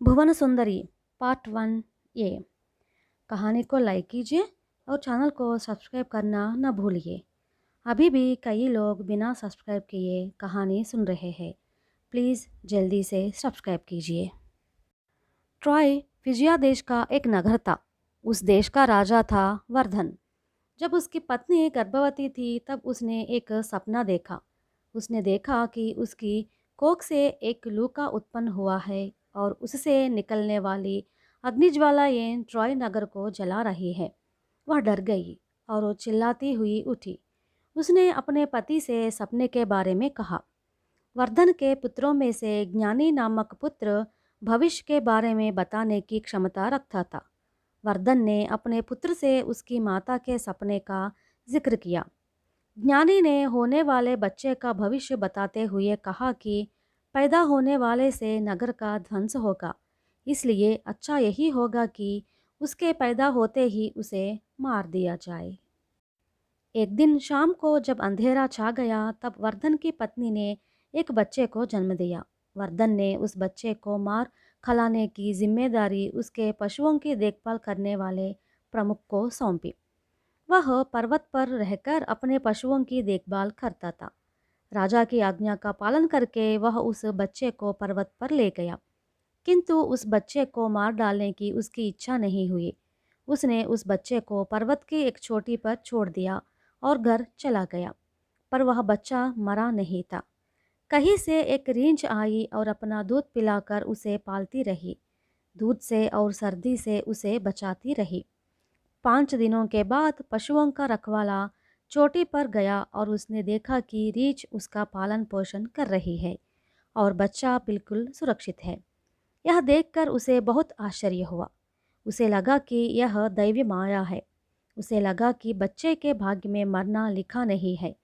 भुवन सुंदरी part 1 ए। कहानी को like कीजिए और चैनल को सब्सक्राइब करना न भूलिए। अभी भी कई लोग बिना सब्सक्राइब किए कहानी सुन रहे हैं। प्लीज़ जल्दी से सब्सक्राइब कीजिए। ट्रॉय फिजिया देश का एक नगर था। उस देश का राजा था वर्धन। जब उसकी पत्नी गर्भवती थी तब उसने एक सपना देखा। उसने देखा कि उसकी कोख से एक लूका उत्पन्न हुआ है और उससे निकलने वाली अग्निज्वालाएं ट्रॉय नगर को जला रही है। वह डर गई और वो चिल्लाती हुई उठी। उसने अपने पति से सपने के बारे में कहा। वर्धन के पुत्रों में से ज्ञानी नामक पुत्र भविष्य के बारे में बताने की क्षमता रखता था। वर्धन ने अपने पुत्र से उसकी माता के सपने का जिक्र किया। ज्ञानी ने होने वाले बच्चे का भविष्य बताते हुए कहा कि पैदा होने वाले से नगर का ध्वंस होगा, इसलिए अच्छा यही होगा कि उसके पैदा होते ही उसे मार दिया जाए। एक दिन शाम को जब अंधेरा छा गया तब वर्धन की पत्नी ने एक बच्चे को जन्म दिया। वर्धन ने उस बच्चे को मार खलाने की जिम्मेदारी उसके पशुओं की देखभाल करने वाले प्रमुख को सौंपी। वह पर्वत पर रहकर अपने पशुओं की देखभाल करता था। राजा की आज्ञा का पालन करके वह उस बच्चे को पर्वत पर ले गया, किंतु उस बच्चे को मार डालने की उसकी इच्छा नहीं हुई। उसने उस बच्चे को पर्वत की एक चोटी पर छोड़ दिया और घर चला गया, पर वह बच्चा मरा नहीं था। कहीं से एक रींछ आई और अपना दूध पिलाकर उसे पालती रही। दूध से और सर्दी से उसे बचाती रही। 5 दिनों के बाद पशुओं का रखवाला चोटी पर गया और उसने देखा कि रीछ उसका पालन पोषण कर रही है और बच्चा बिल्कुल सुरक्षित है। यह देखकर उसे बहुत आश्चर्य हुआ। उसे लगा कि यह दैवी माया है। उसे लगा कि बच्चे के भाग्य में मरना लिखा नहीं है।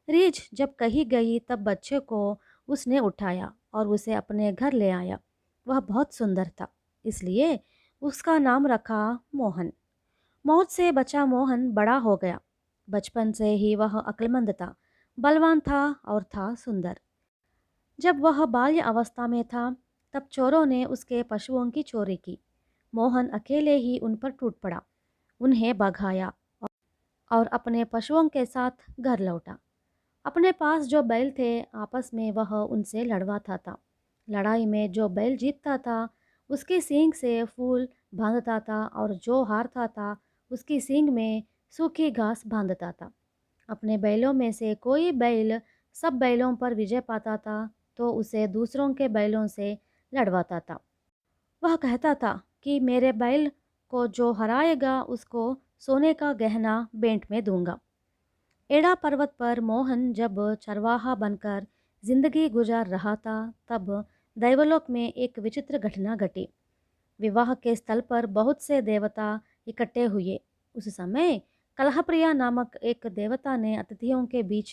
रीछ जब कहीं गई तब बच्चे को उसने उठाया और उसे अपने घर ले आया। वह बहुत सुंदर था, इसलिए उसका नाम रखा मोहन। मौत से बचा मोहन बड़ा हो गया। बचपन से ही वह अक्लमंद था, बलवान था और था सुंदर। जब वह बाल्य अवस्था में था तब चोरों ने उसके पशुओं की चोरी की। मोहन अकेले ही उन पर टूट पड़ा, उन्हें भगाया और अपने पशुओं के साथ घर लौटा। अपने पास जो बैल थे आपस में वह उनसे लड़वाता था। लड़ाई में जो बैल जीतता था उसके सींग से फूल बांधता था और जो हारता था उसकी सींग में सूखी घास बांधता था। अपने बैलों में से कोई बैल सब बैलों पर विजय पाता था तो उसे दूसरों के बैलों से लड़वाता था। वह कहता था कि मेरे बैल को जो हराएगा उसको सोने का गहना बेंट में दूंगा। एड़ा पर्वत पर मोहन जब चरवाहा बनकर जिंदगी गुजार रहा था तब दैवलोक में एक विचित्र घटना घटी। विवाह के स्थल पर बहुत से देवता इकट्ठे हुए। उस समय कलहप्रिया नामक एक देवता ने अतिथियों के बीच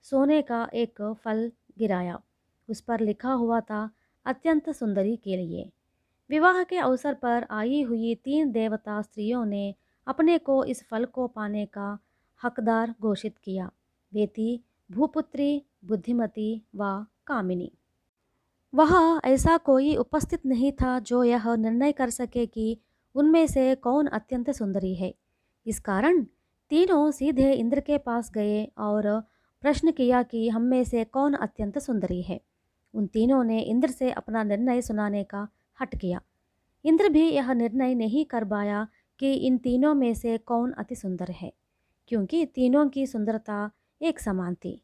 सोने का एक फल गिराया। उस पर लिखा हुआ था अत्यंत सुंदरी के लिए। विवाह के अवसर पर आई हुई 3 देवता स्त्रियों ने अपने को इस फल को पाने का हकदार घोषित किया। वे थी भूपुत्री, बुद्धिमती व कामिनी। वहाँ ऐसा कोई उपस्थित नहीं था जो यह निर्णय कर सके कि उनमें से कौन अत्यंत सुंदरी है। इस कारण तीनों सीधे इंद्र के पास गए और प्रश्न किया कि हम में से कौन अत्यंत सुंदरी है। उन तीनों ने इंद्र से अपना निर्णय सुनाने का हट किया। इंद्र भी यह निर्णय नहीं कर पाया कि इन तीनों में से कौन अति सुंदर है, क्योंकि तीनों की सुंदरता एक समान थी।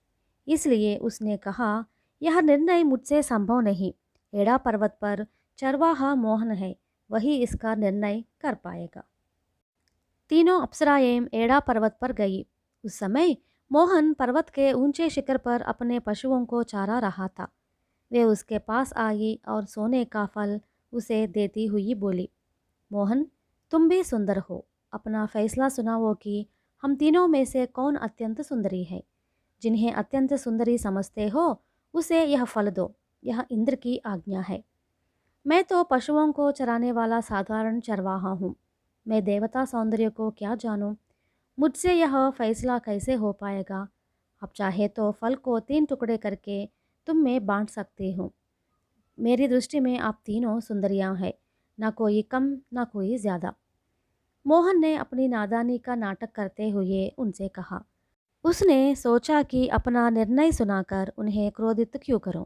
इसलिए उसने कहा, यह निर्णय मुझसे संभव नहीं। एड़ा पर्वत पर चरवाहा मोहन है, वही इसका निर्णय कर पाएगा। तीनों अप्सराएं एड़ा पर्वत पर गई। उस समय मोहन पर्वत के ऊंचे शिखर पर अपने पशुओं को चारा रहा था। वे उसके पास आई और सोने का फल उसे देती हुई बोली, मोहन, तुम भी सुंदर हो। अपना फैसला सुनाओ कि हम तीनों में से कौन अत्यंत सुंदरी है। जिन्हें अत्यंत सुंदरी समझते हो उसे यह फल दो। यह इंद्र की आज्ञा है। मैं तो पशुओं को चराने वाला साधारण चरवाहा हूँ। मैं देवता सौंदर्य को क्या जानूँ। मुझसे यह फैसला कैसे हो पाएगा। अब चाहे तो फल को 3 टुकड़े करके तुम में बांट सकती हूँ। मेरी दृष्टि में आप तीनों सुंदरियां हैं, ना कोई कम ना कोई ज़्यादा। मोहन ने अपनी नादानी का नाटक करते हुए उनसे कहा। उसने सोचा कि अपना निर्णय सुनाकर उन्हें क्रोधित क्यों करूं।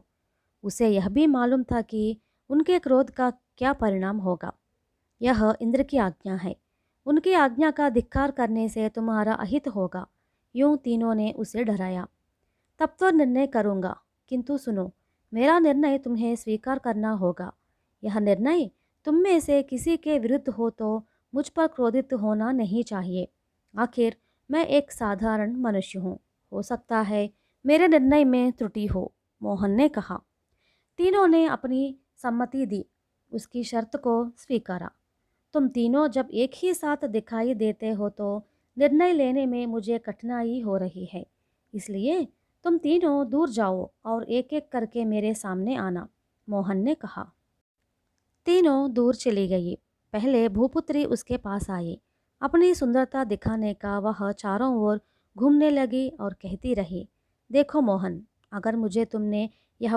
उसे यह भी मालूम था कि उनके क्रोध का क्या परिणाम होगा। यह इंद्र की आज्ञा है। उनकी आज्ञा का धिक्कार करने से तुम्हारा अहित होगा। यूं तीनों ने उसे डराया। तब तो निर्णय करूँगा, किंतु सुनो, मेरा निर्णय तुम्हें स्वीकार करना होगा। यह निर्णय तुम में से किसी के विरुद्ध हो तो मुझ पर क्रोधित होना नहीं चाहिए। आखिर मैं एक साधारण मनुष्य हूँ। हो सकता है मेरे निर्णय में त्रुटि हो। मोहन ने कहा। तीनों ने अपनी सम्मति दी। उसकी शर्त को स्वीकारा। तुम तीनों जब एक ही साथ दिखाई देते हो तो निर्णय लेने में मुझे कठिनाई हो रही है। इसलिए तुम तीनों दूर जाओ और एक एक करके मेरे सामने आना, मोहन ने कहा। तीनों दूर चली गई। पहले भूपुत्री उसके पास आई। अपनी सुंदरता दिखाने का वह चारों ओर घूमने लगी और कहती रही, देखो मोहन, अगर मुझे तुमने यह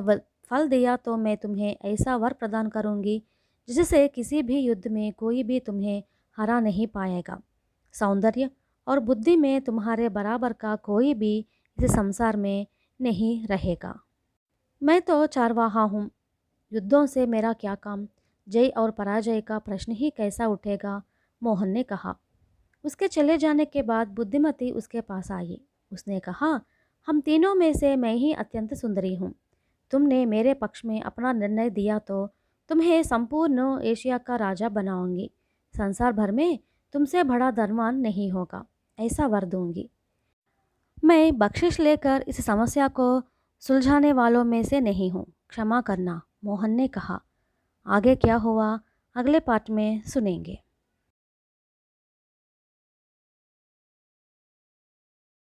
फल दिया तो मैं तुम्हें ऐसा वर प्रदान करूंगी जिससे किसी भी युद्ध में कोई भी तुम्हें हरा नहीं पाएगा। सौंदर्य और बुद्धि में तुम्हारे बराबर का कोई भी इस संसार में नहीं रहेगा। मैं तो चारवाहा हूँ। युद्धों से मेरा क्या काम? जय और पराजय का प्रश्न ही कैसा उठेगा, मोहन ने कहा। उसके चले जाने के बाद बुद्धिमती उसके पास आई। उसने कहा, हम तीनों में से मैं ही अत्यंत सुंदरी हूँ। तुमने मेरे पक्ष में अपना निर्णय दिया तो तुम्हें संपूर्ण एशिया का राजा बनाऊंगी। संसार भर में तुमसे बड़ा धनवान नहीं होगा, ऐसा वर दूंगी। मैं बख्शिश लेकर इस समस्या को सुलझाने वालों में से नहीं हूँ। क्षमा करना, मोहन ने कहा। आगे क्या हुआ अगले पार्ट में सुनेंगे।